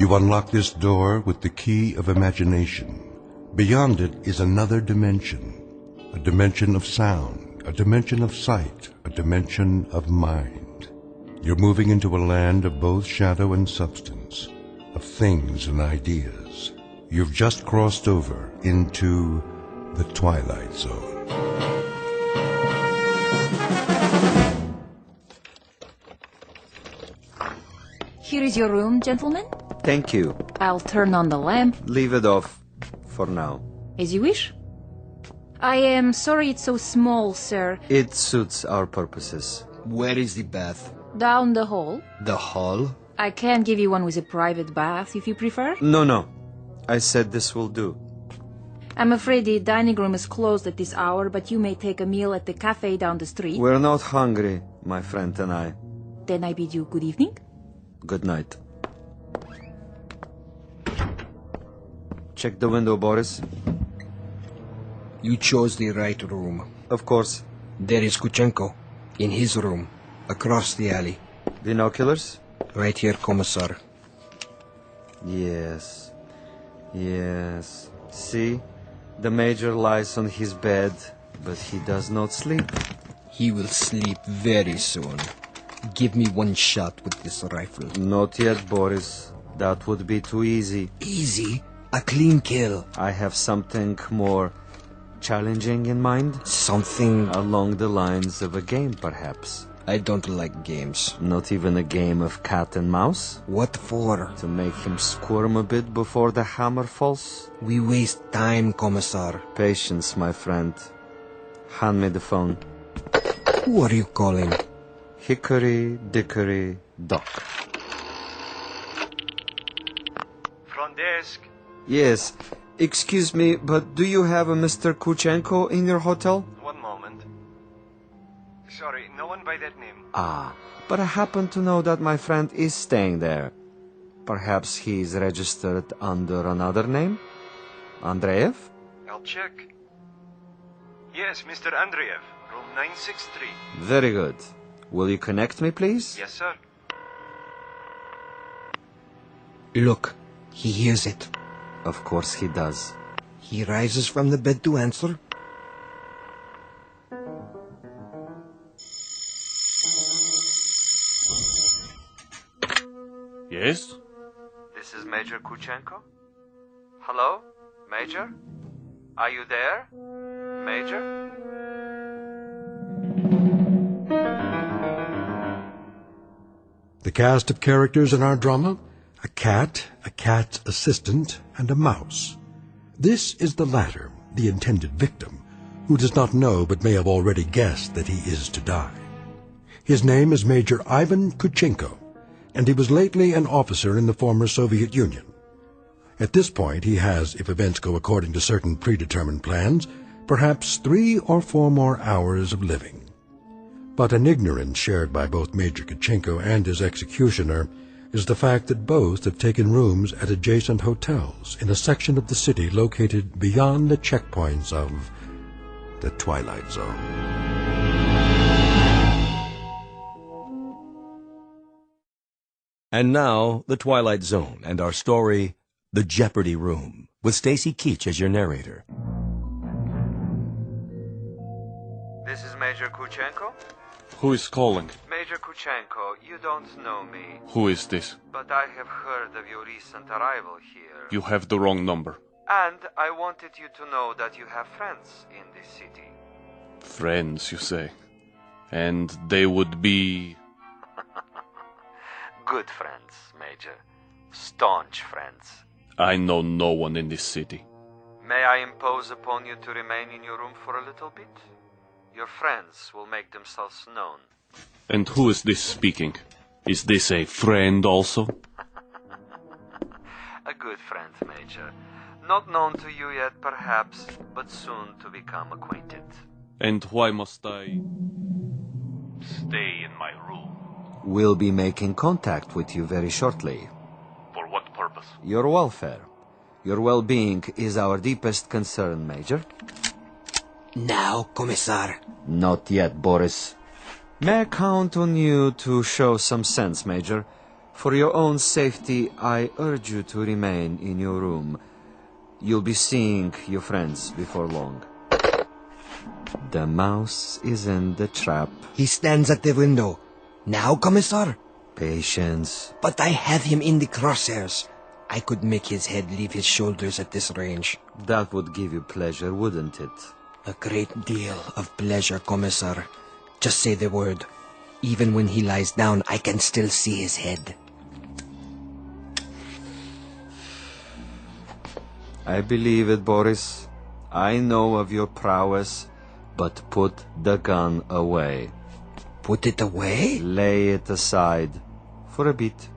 You unlock this door with the key of imagination. Beyond it is another dimension, a dimension of sound, a dimension of sight, a dimension of mind. You're moving into a land of both shadow and substance, of things and ideas. You've just crossed over into the Twilight Zone. Here is your room, gentlemen. Thank you. I'll turn on the lamp. Leave it off for now. As you wish. I am sorry it's so small, sir. It suits our purposes. Where is the bath? Down the hall. The hall? I can give you one with a private bath, if you prefer. No. I said this will do. I'm afraid the dining room is closed at this hour, but you may take a meal at the cafe down the street. We're not hungry, my friend and I. Then I bid you good evening. Good night. Check the window, Boris. You chose the right room. Of course. There is Kuchenko, in his room, across the alley. Binoculars? Right here, Commissar. Yes. See? The Major lies on his bed, but he does not sleep. He will sleep very soon. Give me one shot with this rifle. Not yet, Boris. That would be too easy. Easy? A clean kill. I have something more challenging in mind. Something... Along the lines of a game, perhaps. I don't like games. Not even a game of cat and mouse? What for? To make him squirm a bit before the hammer falls? We waste time, Commissar. Patience, my friend. Hand me the phone. Who are you calling? Hickory Dickory Dock. Front desk. Yes. Excuse me, but do you have a Mr. Kuchenko in your hotel? One moment. Sorry, no one by that name. Ah, but I happen to know that my friend is staying there. Perhaps he's registered under another name? Andreev? I'll check. Yes, Mr. Andreev, room 963. Very good. Will you connect me, please? Yes, sir. Look, he hears it. Of course he does. He rises from the bed to answer. Yes? This is Major Kuchenko. Hello? Major? Are you there? Major? The cast of characters in our drama: a cat, a cat's assistant, and a mouse. This is the latter, the intended victim, who does not know but may have already guessed that he is to die. His name is Major Ivan Kuchenko, and he was lately an officer in the former Soviet Union. At this point he has, if events go according to certain predetermined plans, perhaps 3 or 4 more hours of living. But an ignorance shared by both Major Kuchenko and his executioner is the fact that both have taken rooms at adjacent hotels in a section of the city located beyond the checkpoints of the Twilight Zone. And now, the Twilight Zone and our story, The Jeopardy Room, with Stacy Keach as your narrator. This is Major Kuchenko? Who is calling? Major Kuchenko, you don't know me, Who is this? but I have heard of your recent arrival here. You have the wrong number. And I wanted you to know that you have friends in this city. Friends, you say. And they would be... Good friends, Major. Staunch friends. I know no one in this city. May I impose upon you to remain in your room for a little bit? Your friends will make themselves known. And who is this speaking? Is this a friend also? A good friend, Major. Not known to you yet, perhaps, but soon to become acquainted. And why must I... stay in my room? We'll be making contact with you very shortly. For what purpose? Your welfare. Your well-being is our deepest concern, Major. Now, Commissar. Not yet, Boris. May I count on you to show some sense, Major? For your own safety, I urge you to remain in your room. You'll be seeing your friends before long. The mouse is in the trap. He stands at the window. Now, Commissar? Patience. But I have him in the crosshairs. I could make his head leave his shoulders at this range. That would give you pleasure, wouldn't it? A great deal of pleasure, Commissar. Just say the word. Even when he lies down, I can still see his head. I believe it, Boris. I know of your prowess, but put the gun away. Put it away? Lay it aside for a bit.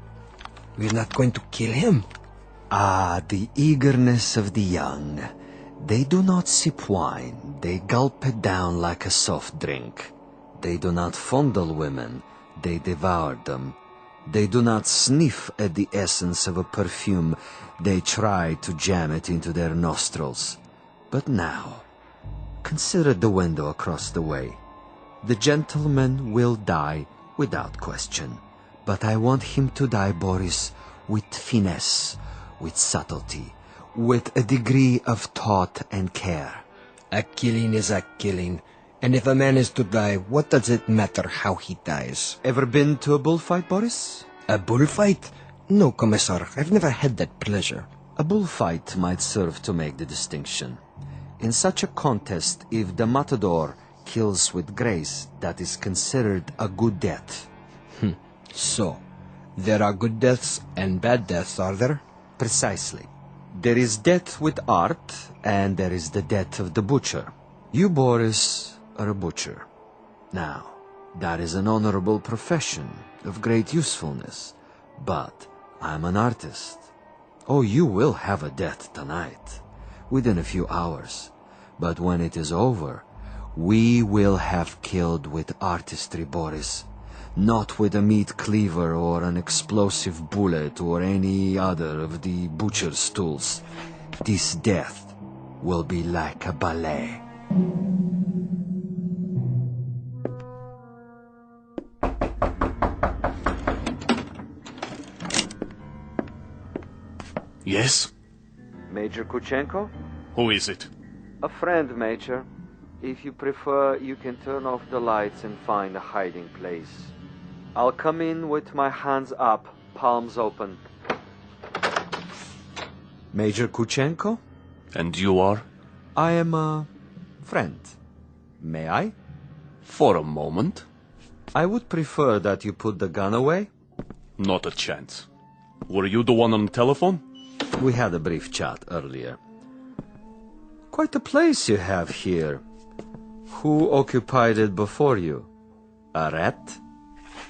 We're not going to kill him. Ah, the eagerness of the young. They do not sip wine. They gulp it down like a soft drink. They do not fondle women. They devour them. They do not sniff at the essence of a perfume. They try to jam it into their nostrils. But now, consider the window across the way. The gentleman will die without question. But I want him to die, Boris, with finesse, with subtlety, with a degree of thought and care. A killing is a killing. And if a man is to die, what does it matter how he dies? Ever been to a bullfight, Boris? A bullfight? No, Commissar. I've never had that pleasure. A bullfight might serve to make the distinction. In such a contest, if the matador kills with grace, that is considered a good death. So, there are good deaths and bad deaths, are there? Precisely. There is death with art, and there is the death of the butcher. You, Boris, are a butcher. Now, that is an honorable profession, of great usefulness. But I'm an artist. Oh, you will have a death tonight, within a few hours. But when it is over, we will have killed with artistry, Boris. Not with a meat cleaver or an explosive bullet or any other of the butcher's tools. This death will be like a ballet. Yes? Major Kuchenko? Who is it? A friend, Major. If you prefer, you can turn off the lights and find a hiding place. I'll come in with my hands up, palms open. Major Kuchenko? And you are? I am a friend. May I? For a moment. I would prefer that you put the gun away. Not a chance. Were you the one on the telephone? We had a brief chat earlier. Quite a place you have here. Who occupied it before you? A rat?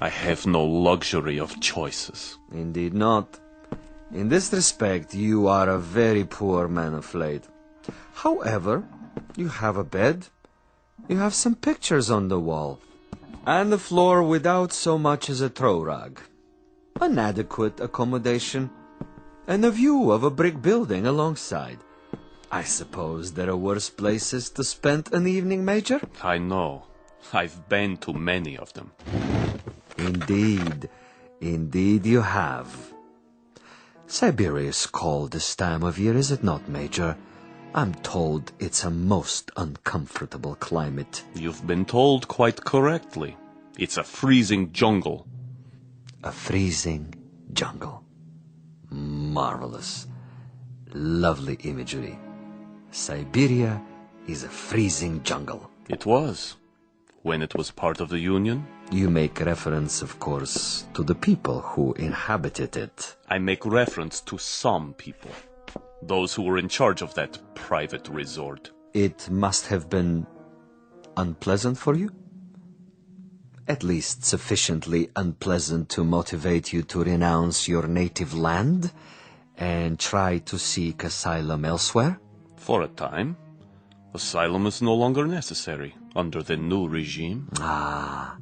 I have no luxury of choices. Indeed not. In this respect, you are a very poor man of late. However, you have a bed, you have some pictures on the wall, and the floor without so much as a throw rug. An adequate accommodation, and a view of a brick building alongside. I suppose there are worse places to spend an evening, Major? I know. I've been to many of them. Indeed. Indeed you have. Siberia is cold this time of year, is it not, Major? I'm told it's a most uncomfortable climate. You've been told quite correctly. It's a freezing jungle. A freezing jungle. Marvelous. Lovely imagery. Siberia is a freezing jungle. It was. When it was part of the Union. You make reference, of course, to the people who inhabited it. I make reference to some people. Those who were in charge of that private resort. It must have been unpleasant for you? At least sufficiently unpleasant to motivate you to renounce your native land and try to seek asylum elsewhere? For a time. Asylum is no longer necessary under the new regime. Ah,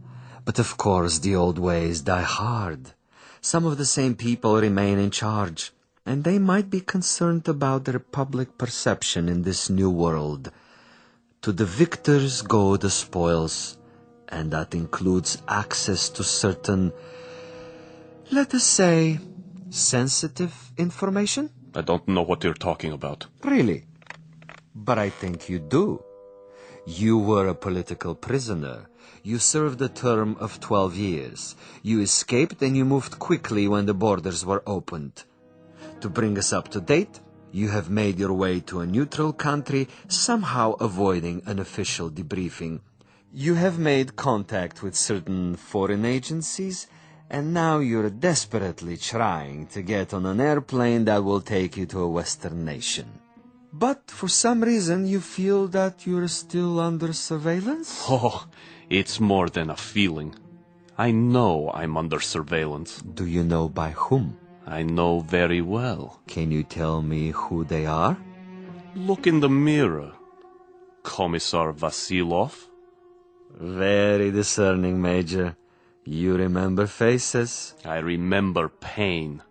but of course the old ways die hard. Some of the same people remain in charge, and they might be concerned about their public perception in this new world. To the victors go the spoils, and that includes access to certain let us say, sensitive information? I don't know what you're talking about. Really? But I think you do. You were a political prisoner. You served a term of 12 years. You escaped and you moved quickly when the borders were opened. To bring us up to date, you have made your way to a neutral country, somehow avoiding an official debriefing. You have made contact with certain foreign agencies, and now you're desperately trying to get on an airplane that will take you to a Western nation. But for some reason you feel that you're still under surveillance? Oh, it's more than a feeling. I know I'm under surveillance. Do you know by whom? I know very well. Can you tell me who they are? Look in the mirror. Commissar Vasilov? Very discerning, Major. You remember faces? I remember pain.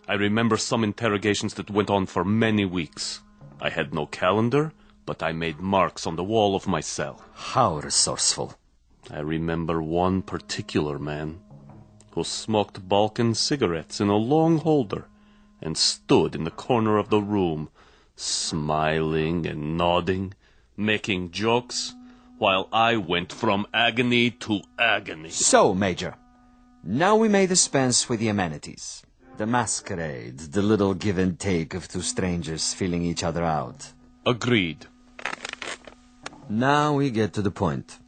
I remember some interrogations that went on for many weeks. I had no calendar, but I made marks on the wall of my cell. How resourceful. I remember one particular man who smoked Balkan cigarettes in a long holder and stood in the corner of the room, smiling and nodding, making jokes, while I went from agony to agony. So, Major, now we may dispense with the amenities. The masquerade, the little give and take of two strangers feeling each other out. Agreed. Now we get to the point.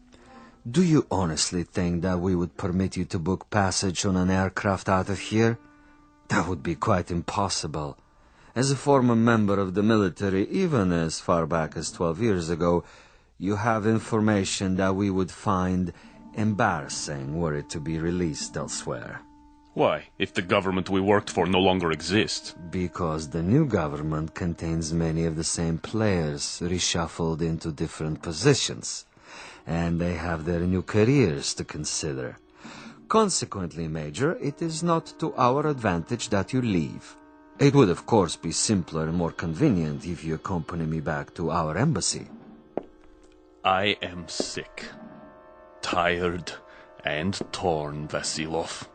Do you honestly think that we would permit you to book passage on an aircraft out of here? That would be quite impossible. As a former member of the military, even as far back as 12 years ago, you have information that we would find embarrassing were it to be released elsewhere. Why, if the government we worked for no longer exists? Because the new government contains many of the same players reshuffled into different positions, and they have their new careers to consider. Consequently, Major, it is not to our advantage that you leave. It would, of course, be simpler and more convenient if you accompany me back to our embassy. I am sick, tired, and torn, Vasilov.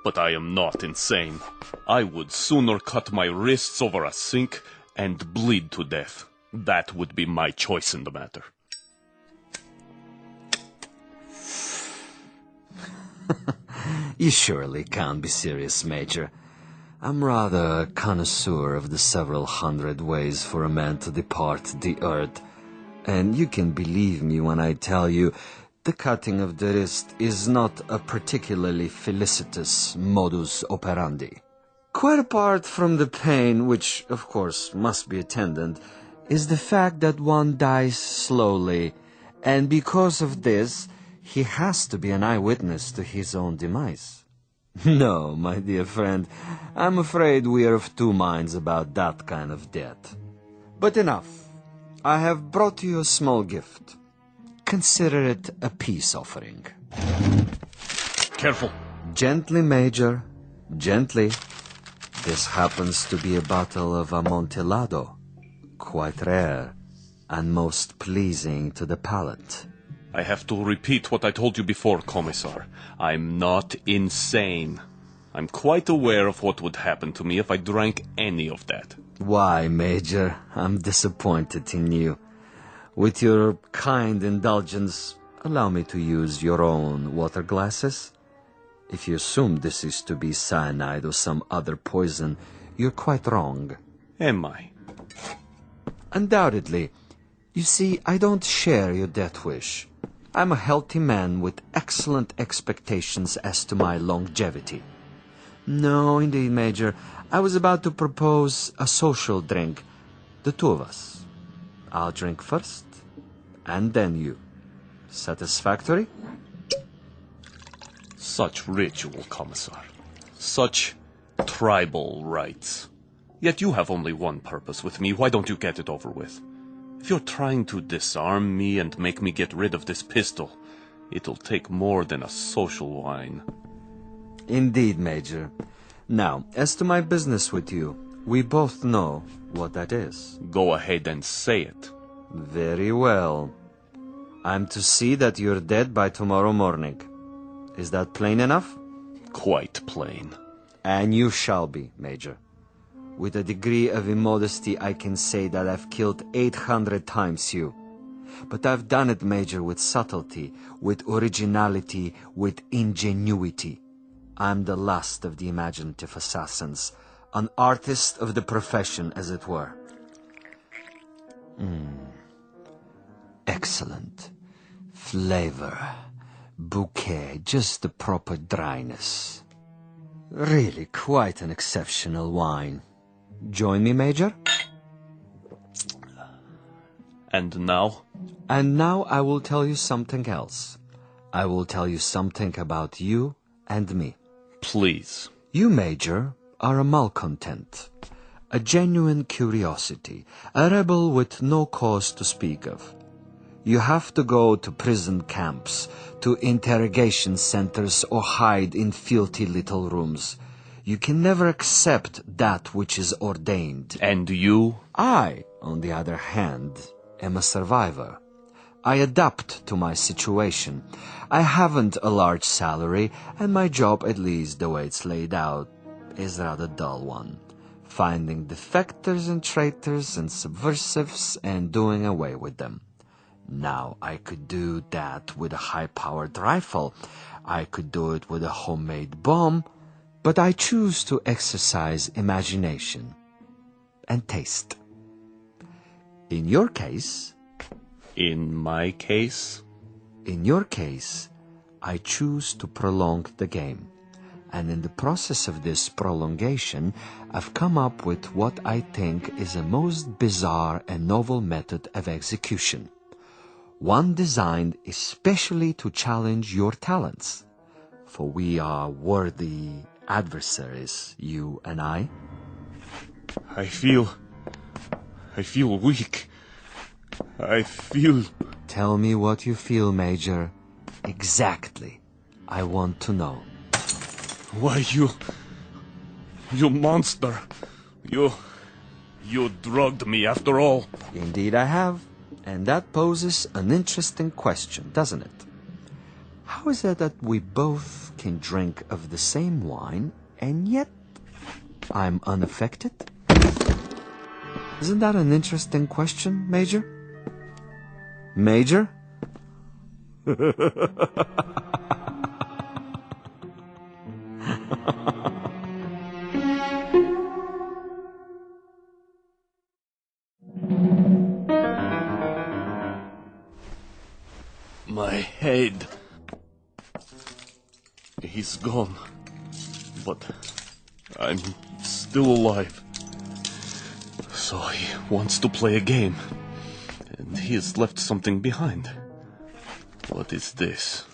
But I am not insane. I would sooner cut my wrists over a sink and bleed to death. That would be my choice in the matter. You surely can't be serious, Major. I'm rather a connoisseur of the several hundred ways for a man to depart the earth. And you can believe me when I tell you the cutting of the wrist is not a particularly felicitous modus operandi. Quite apart from the pain, which of course must be attendant, is the fact that one dies slowly, and because of this, he has to be an eyewitness to his own demise. No, my dear friend, I'm afraid we are of two minds about that kind of death. But enough. I have brought you a small gift. Consider it a peace offering. Careful. Gently, Major. Gently. This happens to be a bottle of Amontillado. Quite rare and most pleasing to the palate. I have to repeat what I told you before, Commissar. I'm not insane. I'm quite aware of what would happen to me if I drank any of that. Why, Major, I'm disappointed in you. With your kind indulgence, allow me to use your own water glasses. If you assume this is to be cyanide or some other poison, you're quite wrong. Am I? Undoubtedly. You see, I don't share your death wish. I'm a healthy man with excellent expectations as to my longevity. No, indeed, Major. I was about to propose a social drink. The two of us. I'll drink first, and then you. Satisfactory? Such ritual, Commissar. Such tribal rites. Yet you have only one purpose with me. Why don't you get it over with? If you're trying to disarm me and make me get rid of this pistol, it'll take more than a social wine. Indeed, Major. Now, as to my business with you, we both know what that is. Go ahead and say it. Very well. I'm to see that you're dead by tomorrow morning. Is that plain enough? quite plain. And you shall be, Major. With a degree of immodesty, I can say that I've killed 800 times you. But I've done it, Major, with subtlety, with originality, with ingenuity. I'm the last of the imaginative assassins, an artist of the profession, as it were. Excellent. Flavor. Bouquet, just the proper dryness. Really quite an exceptional wine. Join me, Major? And now? And now I will tell you something else. I will tell you something about you and me. Please. You, Major, are a malcontent, a genuine curiosity, a rebel with no cause to speak of. You have to go to prison camps, to interrogation centers, or hide in filthy little rooms. You can never accept that which is ordained. And you? I, on the other hand, am a survivor. I adapt to my situation. I haven't a large salary, and my job, at least the way it's laid out, is a rather dull one. Finding defectors and traitors and subversives and doing away with them. Now, I could do that with a high-powered rifle. I could do it with a homemade bomb. But I choose to exercise imagination and taste. In your case... In my case? In your case, I choose to prolong the game. And in the process of this prolongation, I've come up with what I think is a most bizarre and novel method of execution. One designed especially to challenge your talents. For we are worthy adversaries, you and I. I feel weak. I feel... Tell me what you feel, Major. Exactly. I want to know. Why, you monster. You drugged me after all. Indeed I have. And that poses an interesting question, doesn't it? How is it that we both can drink of the same wine, and yet I'm unaffected? Isn't that an interesting question, Major? Major? My head. He's gone. But I'm still alive. So he wants to play a game. And he has left something behind. What is this?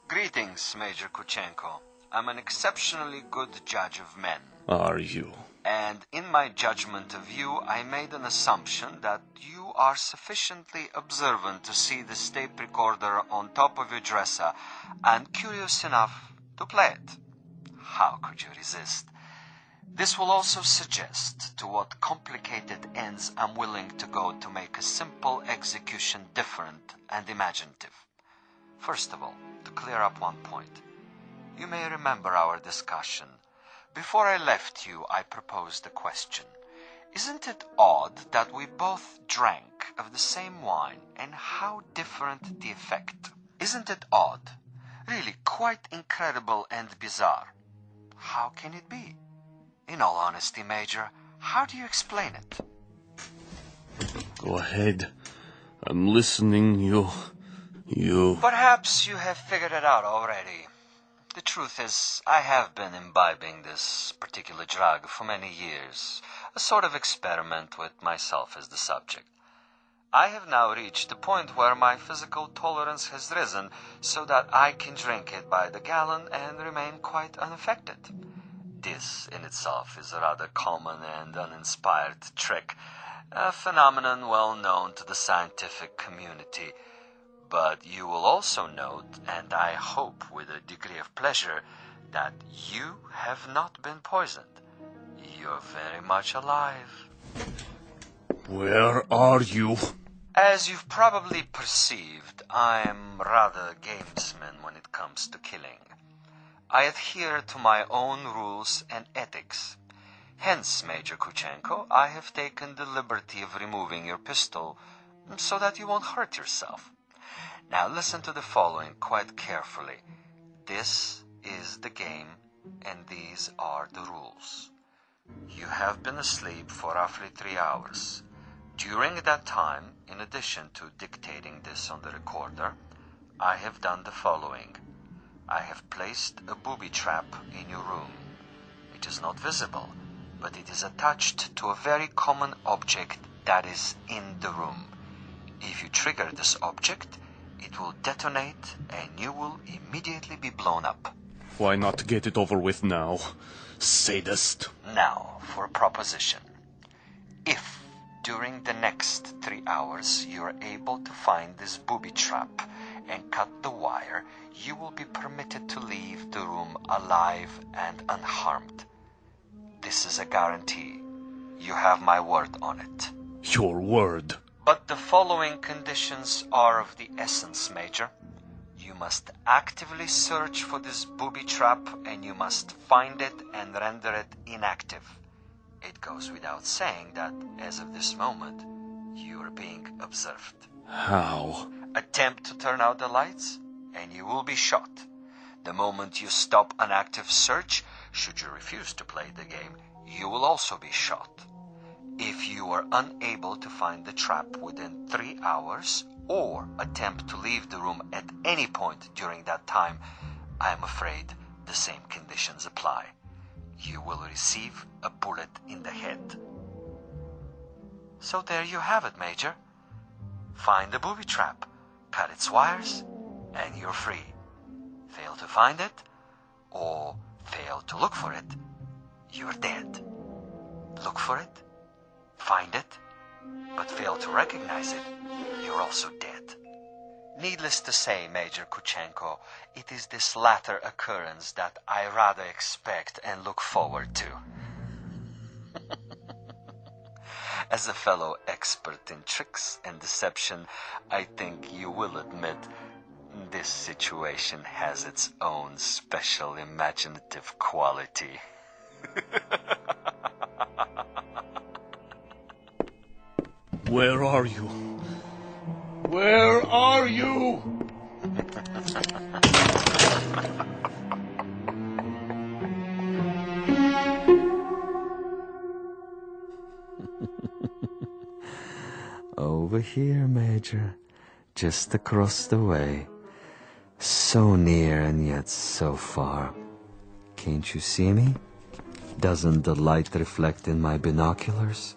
Greetings, Major Kuchenko. I'm an exceptionally good judge of men. Are you? And in my judgment of you, I made an assumption that you are sufficiently observant to see the tape recorder on top of your dresser and curious enough to play it. How could you resist? This will also suggest to what complicated ends I'm willing to go to make a simple execution different and imaginative. First of all, to clear up one point. You may remember our discussion. Before I left you, I proposed a question. Isn't it odd that we both drank of the same wine, and how different the effect? Isn't it odd? Really quite incredible and bizarre. How can it be? In all honesty, Major, how do you explain it? Go ahead. I'm listening. You... Perhaps you have figured it out already. The truth is, I have been imbibing this particular drug for many years, a sort of experiment with myself as the subject. I have now reached a point where my physical tolerance has risen so that I can drink it by the gallon and remain quite unaffected. This in itself is a rather common and uninspired trick, a phenomenon well known to the scientific community. But you will also note, and I hope with a degree of pleasure, that you have not been poisoned. You're very much alive. Where are you? As you've probably perceived, I'm rather a gamesman when it comes to killing. I adhere to my own rules and ethics. Hence, Major Kuchenko, I have taken the liberty of removing your pistol so that you won't hurt yourself. Now listen to the following quite carefully. This is the game, and these are the rules. You have been asleep for roughly 3 hours. During that time, in addition to dictating this on the recorder, I have done the following. I have placed a booby trap in your room. It is not visible, but it is attached to a very common object that is in the room. If you trigger this object, it will detonate and you will immediately be blown up. Why not get it over with now, sadist? Now, for a proposition. If during the next 3 hours you are able to find this booby trap and cut the wire, you will be permitted to leave the room alive and unharmed. This is a guarantee. You have my word on it. Your word. But the following conditions are of the essence, Major. You must actively search for this booby trap and you must find it and render it inactive. It goes without saying that, as of this moment, you are being observed. How? Attempt to turn out the lights and you will be shot. The moment you stop an active search, should you refuse to play the game, you will also be shot. If you are unable to find the trap within 3 hours or attempt to leave the room at any point during that time, I am afraid the same conditions apply. You will receive a bullet in the head. So there you have it, Major. Find the booby trap, cut its wires, and you're free. Fail to find it, or fail to look for it, you're dead. Look for it, find it, but fail to recognize it, you're also dead. Needless to say, Major Kuchenko, it is this latter occurrence that I rather expect and look forward to. As a fellow expert in tricks and deception, I think you will admit this situation has its own special imaginative quality. Where are you? Where are you? Over here, Major. Just across the way. So near and yet so far. Can't you see me? Doesn't the light reflect in my binoculars?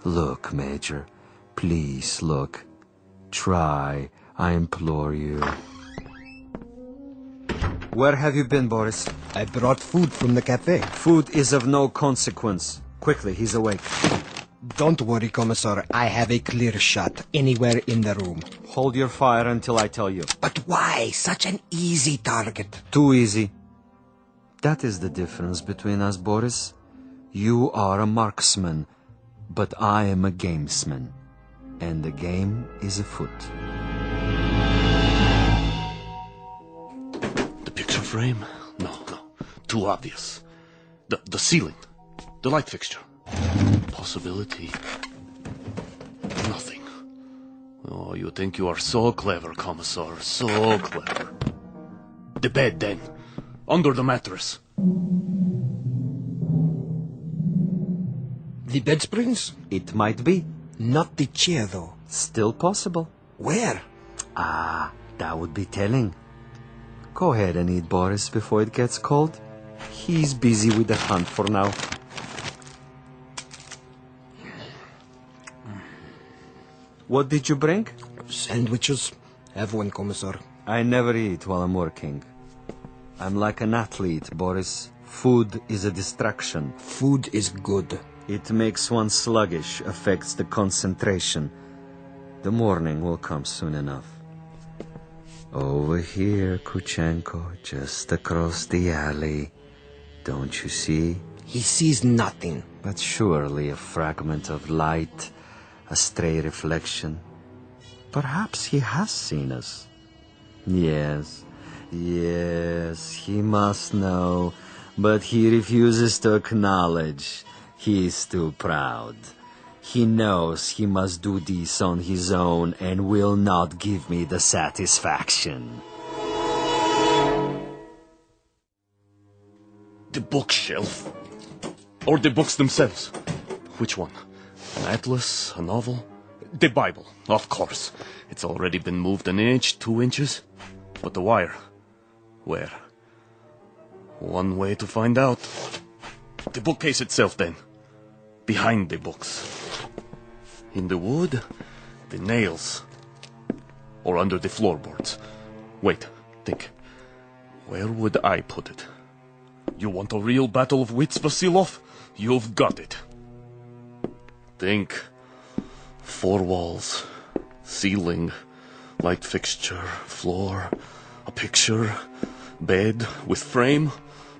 Look, Major. Please look. Try, I implore you. Where have you been, Boris? I brought food from the cafe. Food is of no consequence. Quickly, he's awake. Don't worry, Commissar. I have a clear shot anywhere in the room. Hold your fire until I tell you. But why such an easy target? Too easy. That is the difference between us, Boris. You are a marksman, but I am a gamesman. And the game is afoot. The picture frame? No. Too obvious. The ceiling. The light fixture. Possibility. Nothing. Oh, you think you are so clever, Commissar. So clever. The bed, then. Under the mattress. The bed springs? It might be. Not the chair, though. Still possible. Where? Ah, that would be telling. Go ahead and eat, Boris, before it gets cold. He's busy with the hunt for now. What did you bring? Sandwiches. Have one, Commissar. I never eat while I'm working. I'm like an athlete, Boris. Food is a distraction. Food is good. It makes one sluggish, affects the concentration. The morning will come soon enough. Over here, Kuchenko, just across the alley. Don't you see? He sees nothing. But surely a fragment of light, a stray reflection. Perhaps he has seen us. Yes, Yes, he must know, but he refuses to acknowledge. He is too proud. He knows he must do this on his own and will not give me the satisfaction. The bookshelf. Or the books themselves. Which one? An atlas? A novel? The Bible, of course. It's already been moved an inch, 2 inches. But the wire? Where? One way to find out. The bookcase itself, then. Behind the books. In the wood, the nails. Or under the floorboards. Wait, think. Where would I put it? You want a real battle of wits, Vasilov? You've got it. Think. 4 walls. Ceiling. Light fixture. Floor. A picture. Bed with frame.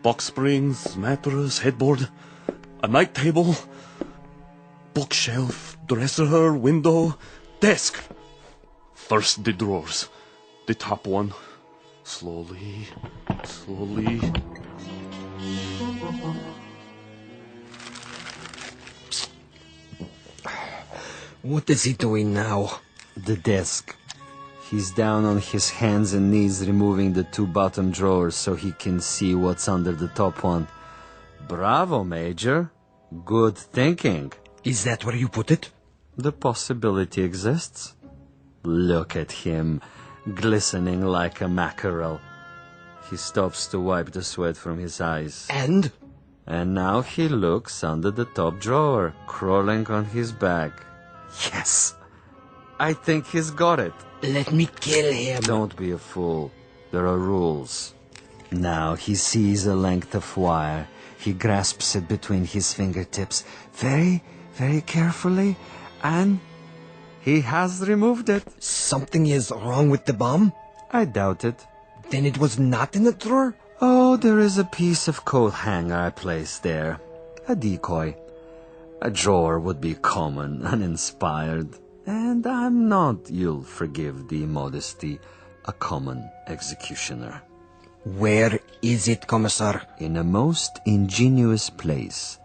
Box springs. Mattress. Headboard. A night table. Bookshelf. Dresser. Window. Desk. First the drawers. The top one. Slowly. Slowly. What is he doing now? The desk. He's down on his hands and knees removing the 2 bottom drawers so he can see what's under the top one. Bravo, Major. Good thinking. Is that where you put it? The possibility exists. Look at him, glistening like a mackerel. He stops to wipe the sweat from his eyes. And? And now he looks under the top drawer, crawling on his back. Yes! I think he's got it. Let me kill him. Don't be a fool. There are rules. Now he sees a length of wire. He grasps it between his fingertips very, very carefully, and he has removed it. Something is wrong with the bomb? I doubt it. Then it was not in the drawer? Oh, there is a piece of coat hanger I placed there. A decoy. A drawer would be common, uninspired. And I'm not, you'll forgive the modesty, a common executioner. Where is it, Commissar? In a most ingenious place.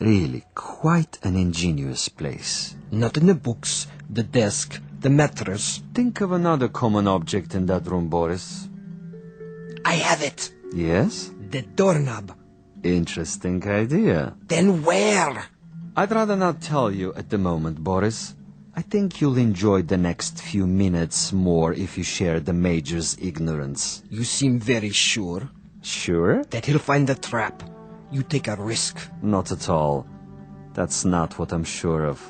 Really, quite an ingenious place. Not in the books, the desk, the mattress. Think of another common object in that room, Boris. I have it. Yes? The doorknob. Interesting idea. Then where? I'd rather not tell you at the moment, Boris. I think you'll enjoy the next few minutes more if you share the Major's ignorance. You seem very sure. Sure? That he'll find the trap. You take a risk. Not at all. That's not what I'm sure of.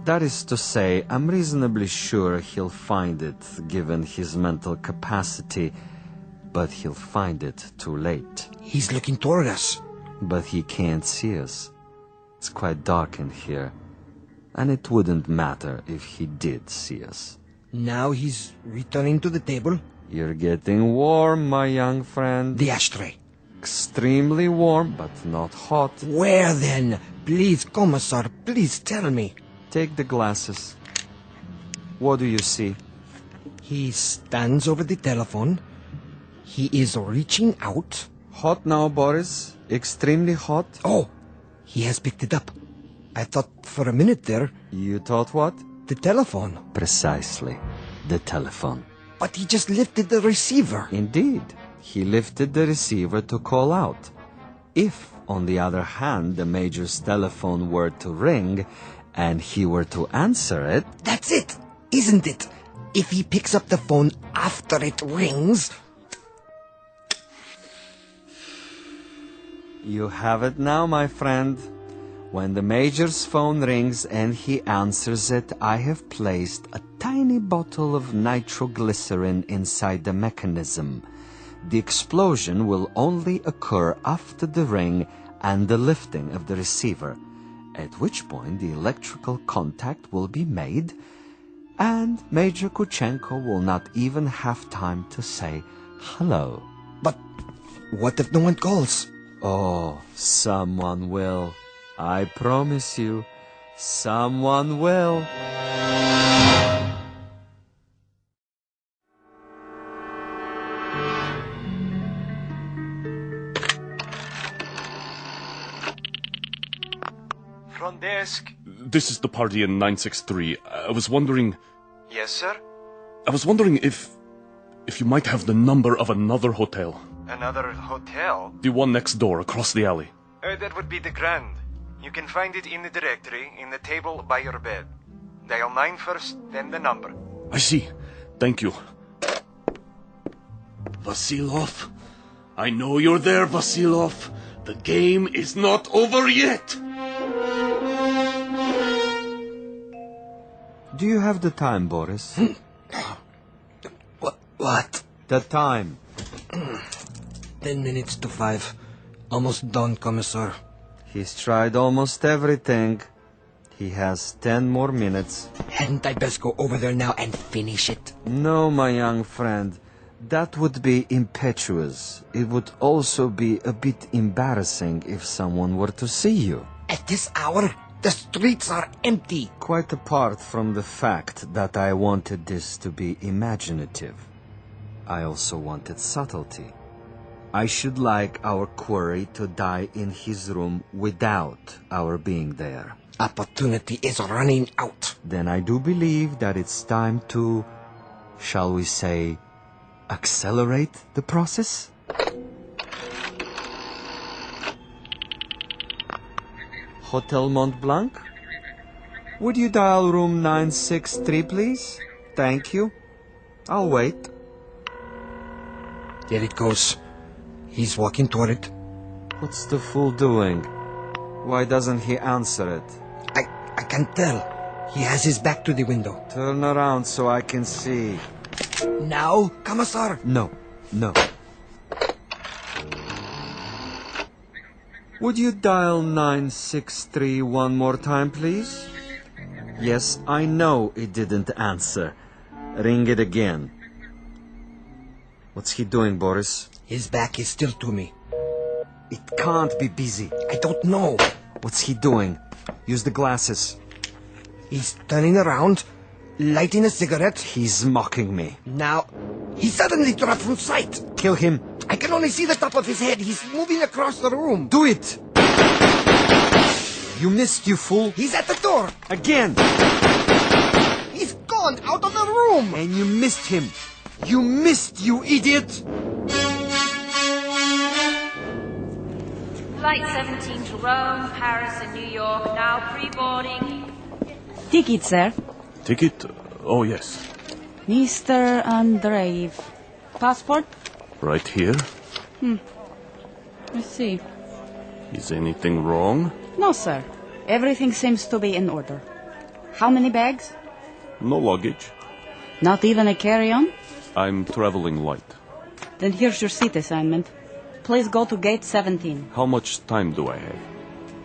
That is to say, I'm reasonably sure he'll find it, given his mental capacity, but he'll find it too late. He's looking toward us. But he can't see us. It's quite dark in here, and it wouldn't matter if he did see us. Now he's returning to the table. You're getting warm, my young friend. The ashtray. Extremely warm, but not hot. Where then? Please, Commissar, please tell me. Take the glasses. What do you see? He stands over the telephone. He is reaching out. Hot now, Boris. Extremely hot. Oh, he has picked it up. I thought for a minute there. You thought what? The telephone. Precisely. The telephone. But he just lifted the receiver. Indeed. He lifted the receiver to call out. If, on the other hand, the Major's telephone were to ring, and he were to answer it... That's it, isn't it? If he picks up the phone after it rings... You have it now, my friend. When the Major's phone rings and he answers it, I have placed a tiny bottle of nitroglycerin inside the mechanism. The explosion will only occur after the ring and the lifting of the receiver, at which point the electrical contact will be made, and Major Kuchenko will not even have time to say hello. But what if no one calls? Oh, someone will. I promise you, someone will. ask? This is the party in 963. I was wondering Yes, sir? if you might have the number of another hotel. Another hotel? The one next door, across the alley. That would be the Grand. You can find it in the directory, in the table by your bed. Dial 9 first, then the number. I see. Thank you. Vasilov? I know you're there, Vasilov. The game is not over yet. Do you have the time, Boris? What? The time. 10 minutes to 5. Almost done, Commissar. He's tried almost everything. He has 10 more minutes. Hadn't I best go over there now and finish it? No, my young friend. That would be impetuous. It would also be a bit embarrassing if someone were to see you. At this hour, the streets are empty. Quite apart from the fact that I wanted this to be imaginative, I also wanted subtlety. I should like our quarry to die in his room without our being there. Opportunity is running out. Then I do believe that it's time to, shall we say, accelerate the process? Hotel Mont Blanc? Would you dial room 963, please? Thank you. I'll wait. There it goes. He's walking toward it. What's the fool doing? Why doesn't he answer it? I can tell. He has his back to the window. Turn around so I can see. Now, Commissar. No. Would you dial 963 one more time, please? Yes, I know it didn't answer. Ring it again. What's he doing, Boris? His back is still to me. It can't be busy. I don't know. What's he doing? Use the glasses. He's turning around, lighting a cigarette. He's mocking me. Now, he suddenly dropped from sight. Kill him. I can only see the top of his head. He's moving across the room. Do it! You missed, you fool. He's at the door. Again! He's gone out of the room. And you missed him. You missed, you idiot! Flight 17 to Rome, Paris and New York, now pre-boarding. Ticket, sir. Ticket? Oh, yes. Mr. Andreev. Passport? Right here. I see. Is anything wrong? No, sir. Everything seems to be in order. How many bags? No luggage. Not even a carry-on? I'm traveling light. Then here's your seat assignment. Please go to gate 17. How much time do I have?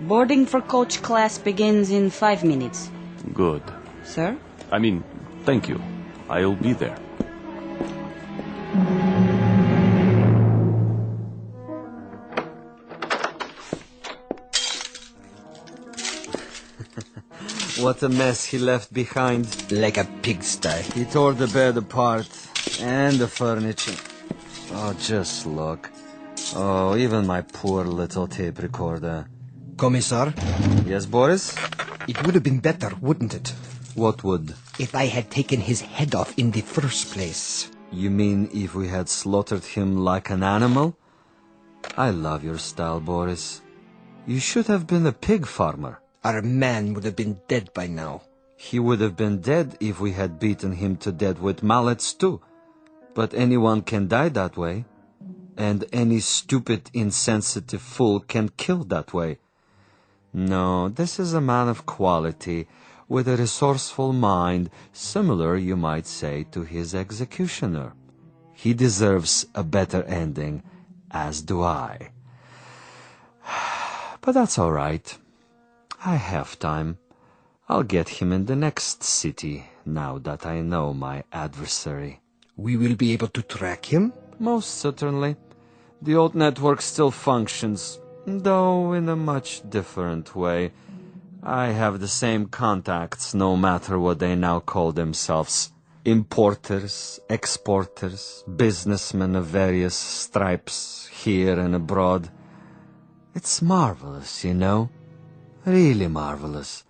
Boarding for coach class begins in 5 minutes. Good. Sir? Thank you. I'll be there. What a mess he left behind. Like a pigsty. He tore the bed apart. And the furniture. Oh, just look. Oh, even my poor little tape recorder. Commissar, Yes, Boris? it would have been better, wouldn't it, What would? if I had taken his head off in the first place? You mean if we had slaughtered him like an animal? I love your style, Boris. You should have been a pig farmer. Our man would have been dead by now. He would have been dead if we had beaten him to death with mallets too. But anyone can die that way. And any stupid, insensitive fool can kill that way. No, this is a man of quality, with a resourceful mind, similar, you might say, to his executioner. He deserves a better ending, as do I. But that's all right. I have time. I'll get him in the next city, now that I know my adversary. We will be able to track him? Most certainly. The old network still functions, though in a much different way. I have the same contacts, no matter what they now call themselves. Importers, exporters, businessmen of various stripes, here and abroad. It's marvelous, you know. Really marvelous.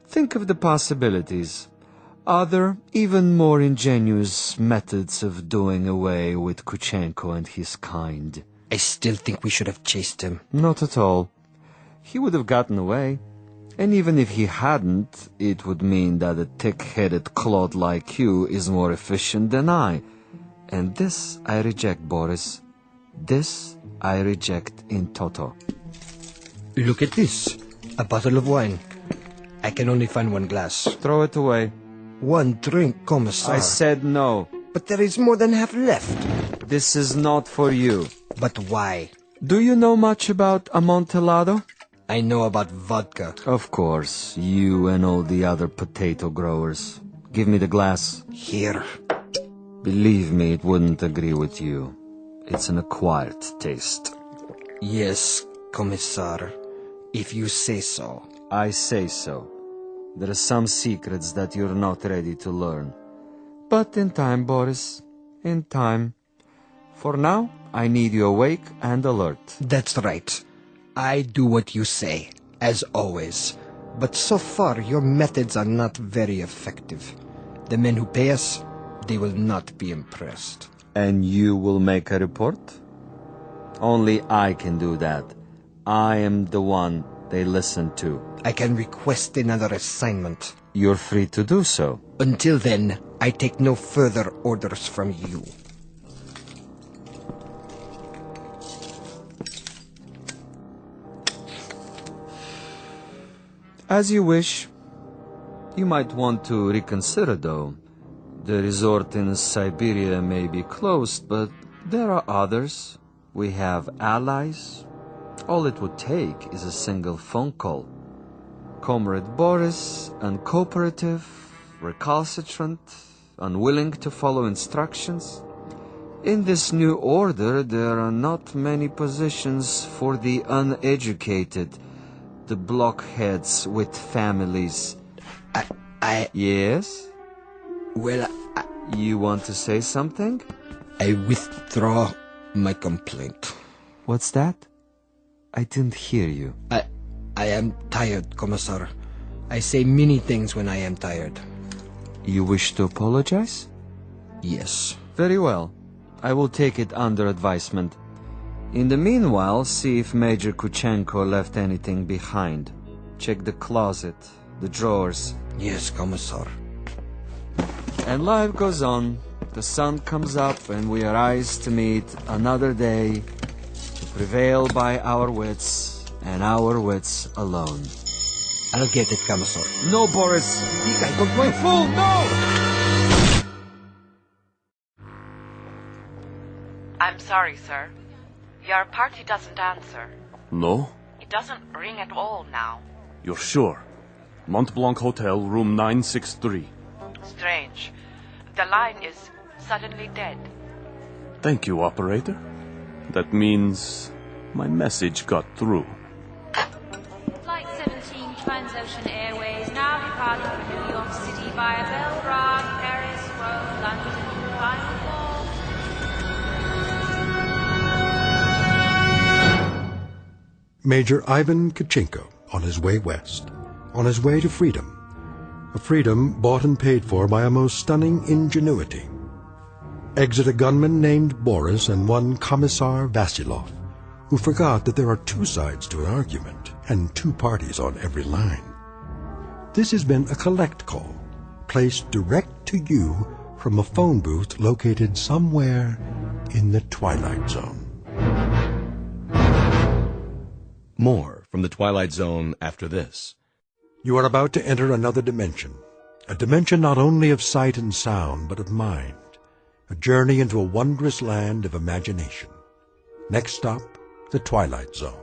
Think of the possibilities. Other, even more ingenious methods of doing away with Kuchenko and his kind. I still think we should have chased him. Not at all. He would have gotten away. And even if he hadn't, it would mean that a thick-headed clod like you is more efficient than I. And this I reject, Boris. This I reject in toto. Look at this. A bottle of wine. I can only find one glass. Throw it away. One drink, Commissar. I said no. But there is more than half left. This is not for you. But why? Do you know much about Amontillado? I know about vodka. Of course, you and all the other potato growers. Give me the glass. Here. Believe me, it wouldn't agree with you. It's an acquired taste. Yes, Commissar. If you say so. I say so. There are some secrets that you're not ready to learn. But in time, Boris. In time. For now, I need you awake and alert. That's right. I do what you say, as always. But so far, your methods are not very effective. The men who pay us, they will not be impressed. And you will make a report? Only I can do that. I am the one they listen to. I can request another assignment. You're free to do so. Until then, I take no further orders from you. As you wish. You might want to reconsider, though. The resort in Siberia may be closed, but there are others. We have allies. All it would take is a single phone call. Comrade Boris, uncooperative, recalcitrant, unwilling to follow instructions. In this new order, there are not many positions for the uneducated, the blockheads with families. Yes? Well, You want to say something? I withdraw my complaint. What's that? I didn't hear you. I am tired, Commissar. I say many things when I am tired. You wish to apologize? Yes. Very well. I will take it under advisement. In the meanwhile, see if Major Kuchenko left anything behind. Check the closet, the drawers. Yes, Commissar. And life goes on. The sun comes up and we arise to meet another day, to prevail by our wits, and our wits alone. I'll get it, Commissar. No, Boris! You fool, no! I'm sorry, sir. Your party doesn't answer. No? It doesn't ring at all now. You're sure? Mont Blanc Hotel, room 963. Strange. The line is suddenly dead. Thank you, operator. That means my message got through. Flight 17 Transocean Airways now departing for New York City via Belgrade, Paris, Rome, London, final call. Major Ivan Kuchenko on his way west, on his way to freedom. A freedom bought and paid for by a most stunning ingenuity. Exit a gunman named Boris and one Commissar Vasilov, who forgot that there are two sides to an argument and two parties on every line. This has been a collect call, placed direct to you from a phone booth located somewhere in the Twilight Zone. More from the Twilight Zone after this. You are about to enter another dimension, a dimension not only of sight and sound, but of mind, a journey into a wondrous land of imagination. Next stop, the Twilight Zone.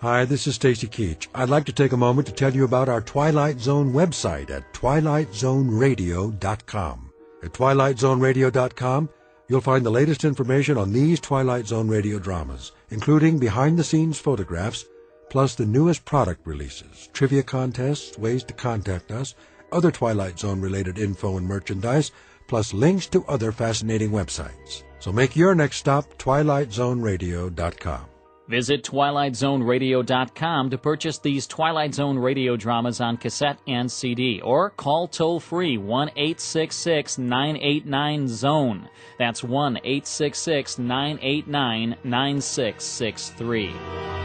Hi, this is Stacy Keach. I'd like to take a moment to tell you about our Twilight Zone website at twilightzoneradio.com. At twilightzoneradio.com, you'll find the latest information on these Twilight Zone radio dramas, including behind-the-scenes photographs, plus the newest product releases, trivia contests, ways to contact us, other Twilight Zone-related info and merchandise, plus links to other fascinating websites. So make your next stop twilightzoneradio.com. Visit TwilightZoneRadio.com to purchase these Twilight Zone radio dramas on cassette and CD, or call toll-free 1-866-989-ZONE. That's 1-866-989-9663.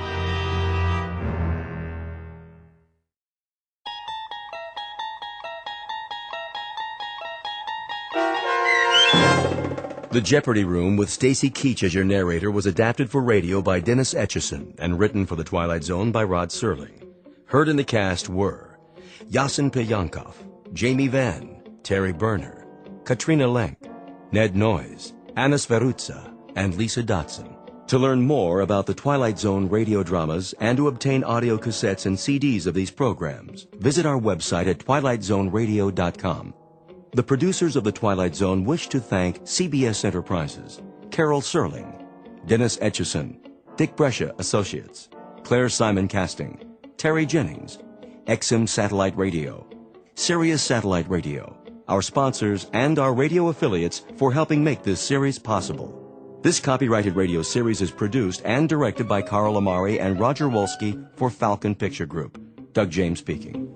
The Jeopardy Room with Stacy Keach as your narrator was adapted for radio by Dennis Etchison and written for The Twilight Zone by Rod Serling. Heard in the cast were Yasin Piyankov, Jamie Vann, Terry Berner, Katrina Lenk, Ned Noyes, Anna Sverutza, and Lisa Dotson. To learn more about the Twilight Zone radio dramas and to obtain audio cassettes and CDs of these programs, visit our website at twilightzoneradio.com. The producers of The Twilight Zone wish to thank CBS Enterprises, Carol Serling, Dennis Etchison, Dick Brescia Associates, Claire Simon Casting, Terry Jennings, XM Satellite Radio, Sirius Satellite Radio, our sponsors, and our radio affiliates for helping make this series possible. This copyrighted radio series is produced and directed by Carl Amari and Roger Wolski for Falcon Picture Group. Doug James speaking.